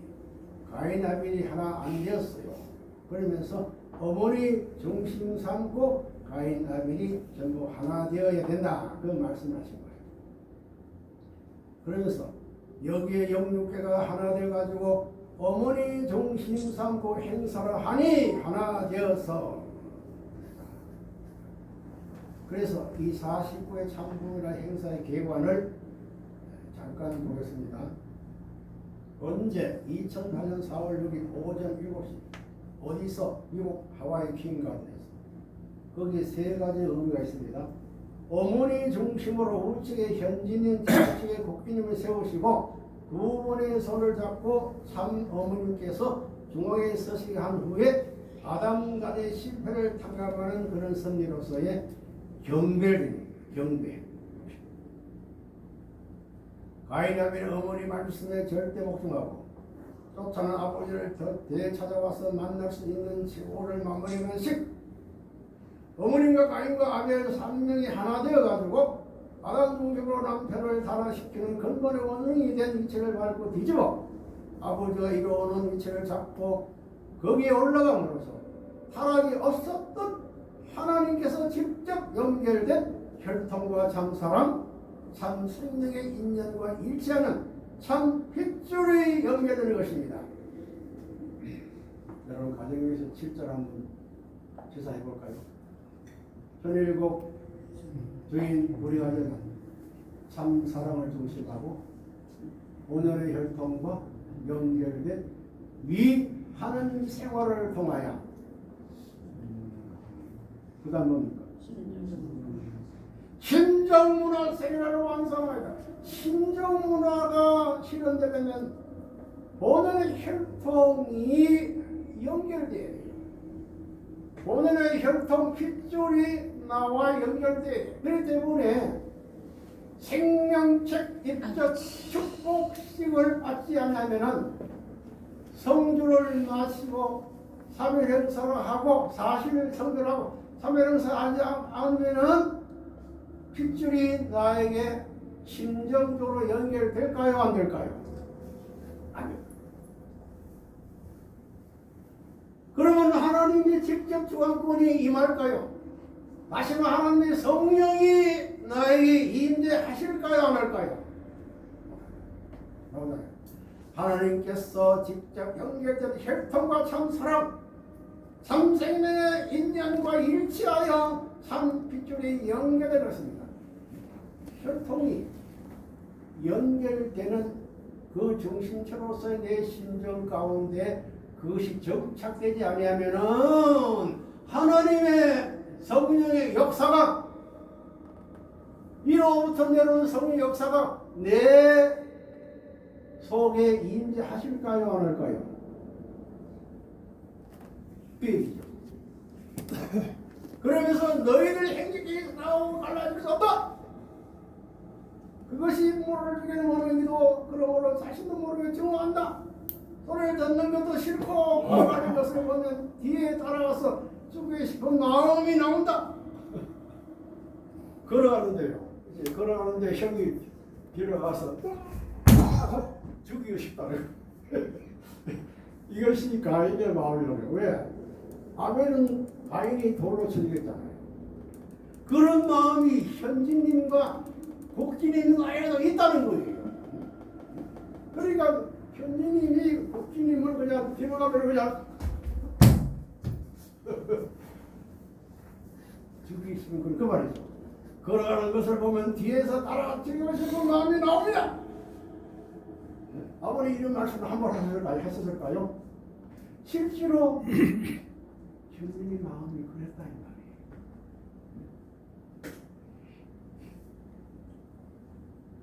가인 아벨이 하나 안 되었어요. 그러면서 어머니 중심 삼고 가인 아벨이 전부 하나 되어야 된다. 그 말씀하신 거예요. 그러면서 여기에 영육계가 하나 되어가지고 어머니 중심 삼고 행사를 하니 하나 되어서 그래서 이 49회 참부이라 행사의 개관을 잠깐 보겠습니다. 언제? 2008년 4월 6일 오전 7시 어디서? 미국 하와이 킹가든에서 거기에 세 가지 의미가 있습니다. 어머니 중심으로 우측에 현지인, 좌측에 국기님을 세우시고 두 분의 손을 잡고 참 어머님께서 중앙에 서시게 한 후에 아담간의 실패를 탕감하는 그런 섭리로서의 경배입니다. 경배. 가인 아벨 어머니 말씀에 절대 복종하고 쫓아난 아버지를 되찾아와서 만날 수 있는 최고를 마무리하는 식 어머님과 가인과 아벨 3명이 하나 되어가지고 아담중적으로 남편을 단화시키는 근본의 원흉이 된 이체를 밟고 뒤집어 아버지가 이루어오는 이체를 잡고 거기에 올라감으로써 타락이 없었던 하나님께서 직접 연결된 혈통과 참사랑 참 생명의 인연과 일치하는 참 핏줄이 연결되는 것입니다. 여러분 가정에서 7절 한번 시사해 볼까요? 전일국 주인 우리 가정은 참 사랑을 중심하고 오늘의 혈통과 연결된 하나님 생활을 통하여 그 다음 뭡니까? 신정문화 세계를 완성하다. 신정문화가 실현되려면 본연의 혈통이 연결돼야 돼요. 본연의 혈통 핏줄이 나와 연결돼야 돼요. 그렇기 때문에 생명책 입적 축복식을 받지 않으면 성주를 마시고 3일 행사를 하고 40일 성결하고 3일 행사하지 않으면 핏줄이 나에게 심정적으로 연결될까요? 안 될까요? 아니요. 그러면 하나님이 직접 주관권이 임할까요? 마지막 하나님의 성령이 나에게 임재하실까요? 안 할까요? 하나님께서 직접 연결된 혈통과 참 사랑, 참 생명의 인연과 일치하여 참 핏줄이 연결된 것입니다. 혈통이 연결되는 그 중심체로서의 내 심정 가운데 그것이 정착되지 아니하면은 하나님의 성령의 역사가 이로부터 내려오는 성령의 역사가 내 속에 임재하실까요? 안 할까요? 삐이죠. 그러면서 너희들 행직이 나오고 갈라질 수 없다. 그것이 모르게 모르기도 그러므로 자신도 모르게 증오한다. 소리를 듣는 것도 싫고 걸어가는 것을 보면 뒤에 따라가서 죽이고 싶은 마음이 나온다. 걸어가는데요. 이제 걸어가는데 형이 빌어가서 죽이고 싶다는 이것이 가인의 마음이라고요. 왜? 아벨은 가인이 돌로 죽이겠잖아요. 그런 마음이 현진님과 국진님 안에도 있다는 거예요. 그러니까 현진님이 국진님을 그냥 뒤로가면 그냥 죽이시면 그 말이죠. 걸어가는 것을 보면 뒤에서 따라 죽이고 싶은 마음이 나옵니다. 아버지 이런 말씀을 한번 하셨을까요? 실제로 현진이 마음이 그랬다 이 말이에요.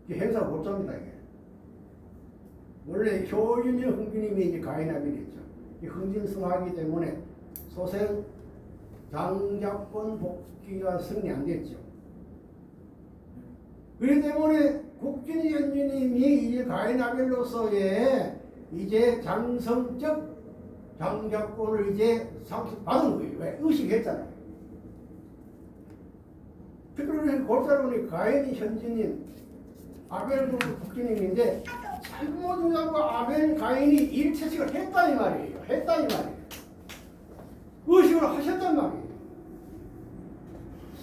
이게 행사 못 잡니다 이게. 원래 효준이 흥진님이 이제 가인아벨이었죠. 이 흥진승하기 때문에 소생 장자권 복귀가 승리 안 됐죠. 그렇기 때문에 국진이 현진님이 이제 가인아벨로서의 이제 장성적 장자권을 이제 받은 거예요. 왜? 의식했잖아요. 특별히 골자로는 가인이 현진님, 아벨도 국진님인데 참모중장과 아벨 가인이 일체식을 했다 이 말이에요. 했다 이 말이에요. 의식을 하셨단 말이에요.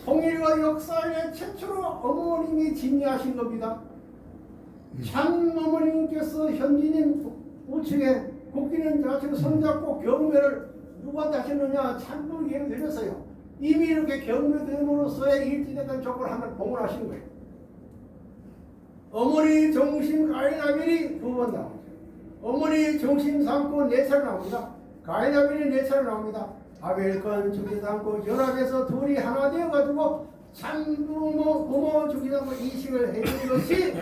통일과 역사의 최초로 어머님이 진리하신 겁니다. 참 어머님께서 현진님 우측에 국기는 자체로 손잡고 경배를 누구한테 하셨느냐 참도 예를 드렸어요. 이미 이렇게 경배됨으로써의 일치됐던 조건을 하나 봉헌하신 거예요. 어머니 정신 가인아벨이 두 번 나오죠. 어머니 정신 삼고 네 차례 나옵니다. 가인아벨이 네 차례 나옵니다. 아벨건 죽이지 않고 연합해서 둘이 하나 되어가지고 참부모 부모 죽이지 않고 이식을 해준 것이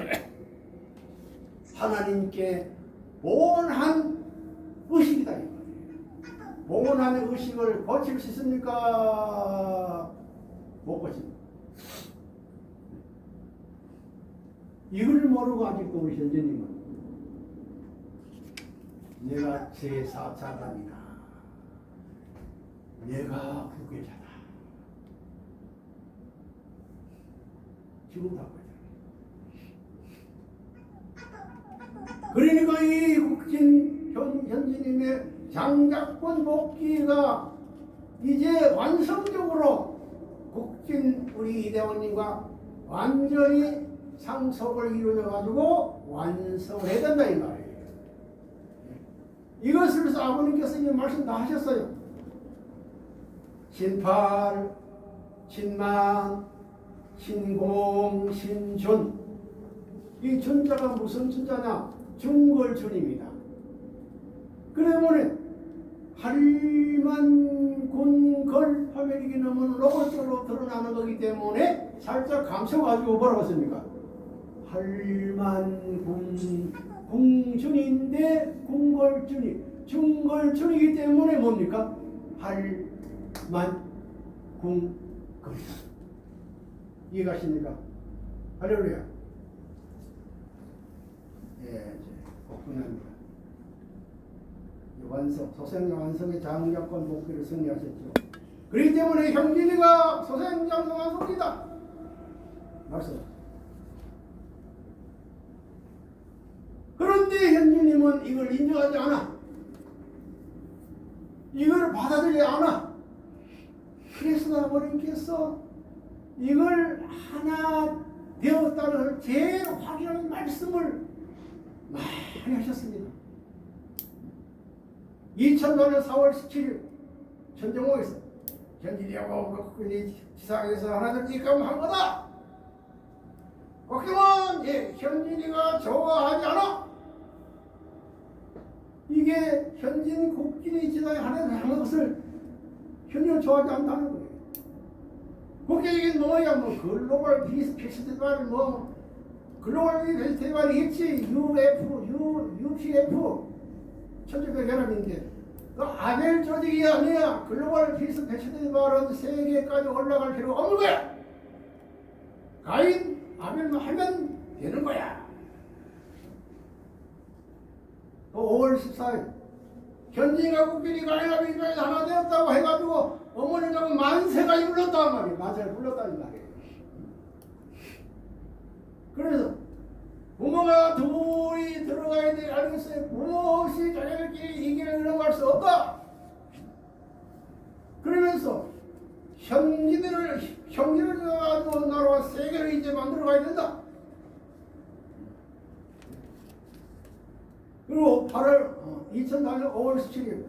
하나님께 봉헌한 의식이다. 봉헌한 의식을 고칠 수 있습니까? 못 고칩니다. 이걸 모르고 아직도 우리 현재님은 내가 제4차관이다. 내가 후계자다. 지금 다 거죠. 그러니까 이 국진 현진님의 장자권 복귀가 이제 완성적으로 국진 우리 이대원님과 완전히 상속을 이루어 가지고 완성해야 된다 이 말이에요. 이것을 그래서 아버님께서 이제 말씀 다 하셨어요. 신팔, 신만, 신공, 신준. 이 준자가 무슨 준자냐? 중걸준입니다. 그러면 할만군걸 하면 이게 너무 로봇적으로 드러나는 거기 때문에 살짝 감춰가지고 뭐라고 했습니까? 할만궁준인데 궁걸준이 중걸준이기 때문에 뭡니까? 할만궁걸. 이해가십니까? 할렐루야. 예, 복분합니다. 완성, 소생의 완성의 장자권 복귀를 승리하셨죠. 그렇기 때문에 형진이가 소생장성한 속이다. 말씀. 그런데 현진님은 이걸 인정하지 않아. 이걸 받아들이지 않아. 그래서 아버님께서 이걸 하나 되었다는 제일 확인하는 말씀을 많이 하셨습니다. 2000년에 4월 17일 천정호에서 현진이하고 국군이 지상에서 하나 되니까 한 거다. 국군은 현진이가 좋아하지 않아. 이게 현진 국군이 지상에 하나 되는 것을 현진은 좋아하지 않다는 거예요. 그게 이게 뭐야? 뭐 글로벌 피스 페스티벌 뭐 글로벌 페스티벌이겠지. UPF 천주교 연합인데 그 아벨 조직이 아니야. 글로벌 피스 페스티벌은 세계까지 올라갈 필요가 없는 거야. 가인 아벨만 하면 되는 거야. 또 5월 14일 현진과 국빈이 가인아벨까지 하나 되었다고 해가지고 어머니는 만세가 불렀단 말이에요. 만세가 불렀다는 말이에요. 그래서 부모가 둘이 들어가야 돼. 알겠어요? 부모 없이 자녀들끼리 이기를 넘어갈 수 없다. 그러면서 형제를 가지고 나라와 세계를 이제 만들어 가야 된다. 그리고 2004년 5월 17일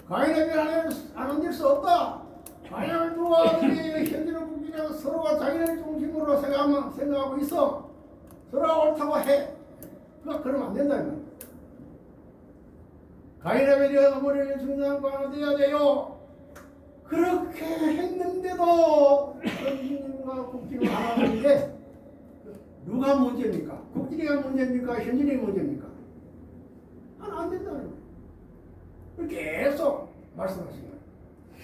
가인에게 안 될 수 없다. 가인을 두 아들이 현재를 국민이라고 서로가 자기를 중심으로 생각하고 있어. 서로가 옳다고 해. 그러면 안 된다. 가인에게 어머니를 중상과 하나 되어야 돼요. 그렇게 했는데도 현진과 국진이 하나 되는데 누가 문제입니까? 국진이가 문제입니까? 현진이 문제입니까? 하나 안 된다는 거예요. 계속 말씀하신 거예요.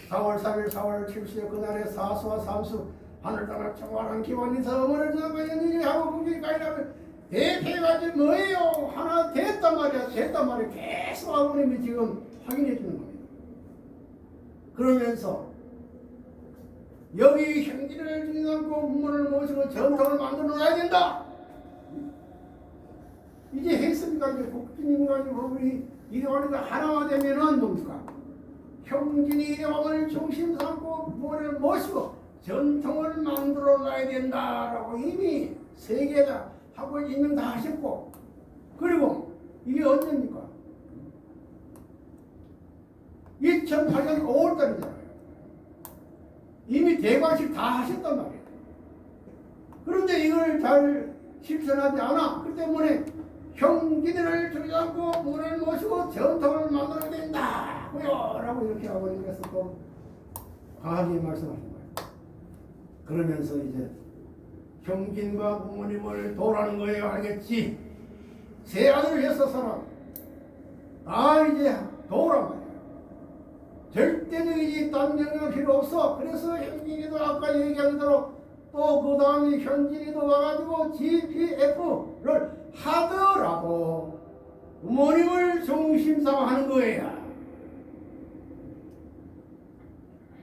4월 3일 4월 7일 그날에 사수와 삼수 하늘나라 청와랑 기원인사 어머니를 전하고 현진이 하고 국진이 가인하면 대패가지 뭐예요? 하나 됐단 말이야. 됐단 말이야. 계속 아버님이 지금 확인해 주는 겁니다. 그러면서 여기 형제를 중심하고 부모를 모시고 전통을 만들어 놔야 된다. 이제 했습니까? 이제 국진님과 우리 이대원이가 하나가 되면은 뭡니까? 형진이 이대원을 중심 삼고 부모를 모시고 전통을 만들어 놔야 된다라고 이미 세계에다 하고 있는 다 하셨고, 그리고 이게 언제입니까? 2008년 5월달이잖아요. 이미 대관식 다 하셨단 말이에요. 그런데 이걸 잘 실천하지 않아. 그 때문에 형제들을 중심하고 문을 모시고 전통을 만들어야 된다고요 라고 이렇게 아버님께서 또 강하게 말씀하신 거예요. 그러면서 이제 형진과 부모님을 도우라는 거예요. 알겠지? 세 아들을 위해서서는 다 이제 도우란 말이에요. 절대적이지 딴 영향 필요 없어. 그래서 형진이도 아까 얘기한 대로 또 그 다음에 현진이도 와가지고 GPF를 하더라도 부모님을 중심 삼아 하는 거예요.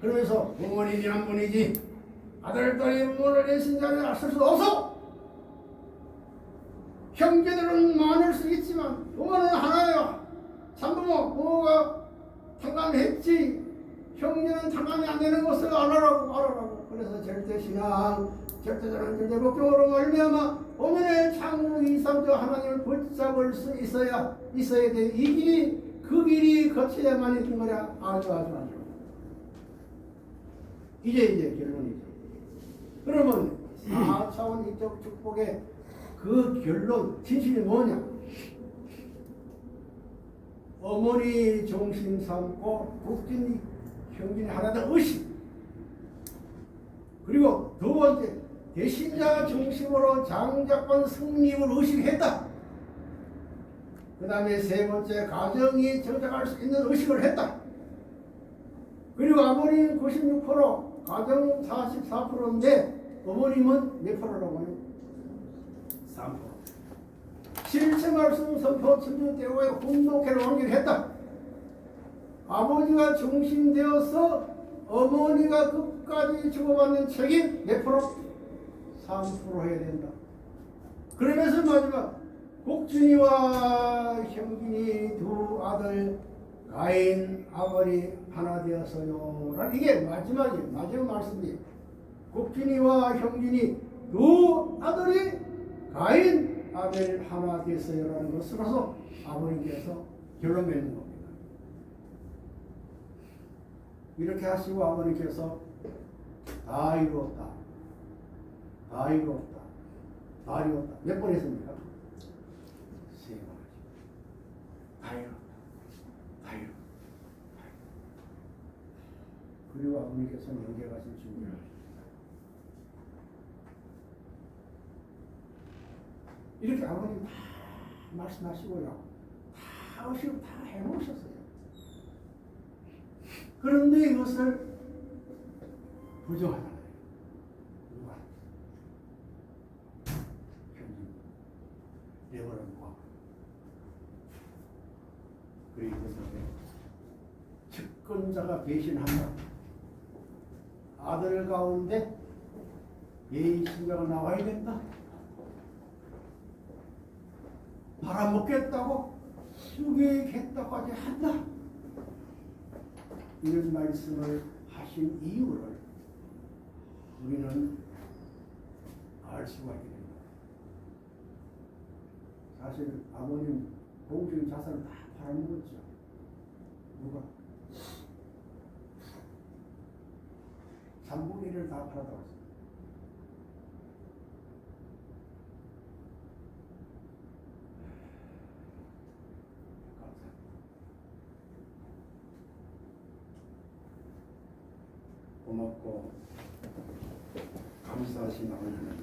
그러면서 부모님이 한 분이지 아들, 딸이 부모를 내신 자리에 쓸 수 없어. 형제들은 많을 수 수 있지만 부모는 하나예요. 참부모, 부모가 탕감했지 형제는 탕감이 안 되는 것을 알아라고. 그래서 절대신앙, 절대자랑 절대복종으로 말미암아 오늘의 창조 이삼조 하나님을 붙잡을 수 있어야 돼. 이 길이 그 길이 거쳐야만 있는 거야. 아주. 이제 결론이죠. 그러면 4차원 이적 축복의 그 결론, 진실이 뭐냐? 어머니 중심 삼고 국진 형진이 하나된 의식. 그리고 두 번째, 대신자 중심으로 장자권 승립을 의식했다. 그 다음에 세 번째, 가정이 정착할 수 있는 의식을 했다. 그리고 아버님 96%, 가정 44%인데 어머님은 몇 프로라고 해요? 3%. 실체 말씀 선포 천주 대우의 훈독회를 완결했다. 아버지가 중심되어서 어머니가 끝까지 주고받는 책임 몇 프로? 3% 해야 된다. 그러면서 마지막 국준이와 형진이 두 아들 가인 아버지 하나 되었어요. 이게 마지막 말씀이에요. 국준이와 형진이 두 아들이 가인 아벨 하나 되었어요라는 것으로서 아버님께서 결론 맺는 겁니다. 이렇게 하시고 아버님께서 다 이루었다. 몇 번 했습니까? 3번. 다 이루었다. 그리고 아버님께서 영계 가신 준비를 하십니다. 이렇게 아버님 다 말씀하시고요. 다 하시고 다 해놓으셨어요. 그런데 이것을 부정하잖아요. 누가? 내버려 놓고. 그리고 측근자가 배신한다. 아들 가운데 예의 신자가 나와야 된다. 팔아먹겠다고 죽이겠다고까지 한다. 이런 말씀을 하신 이유를 우리는 알 수가 있게 됩니다. 사실 아버님 공적인 자산을 다 팔아먹었죠. 누가? 3분의 1을 다 팔아들었어요. 고맙고 감사하신 아버님,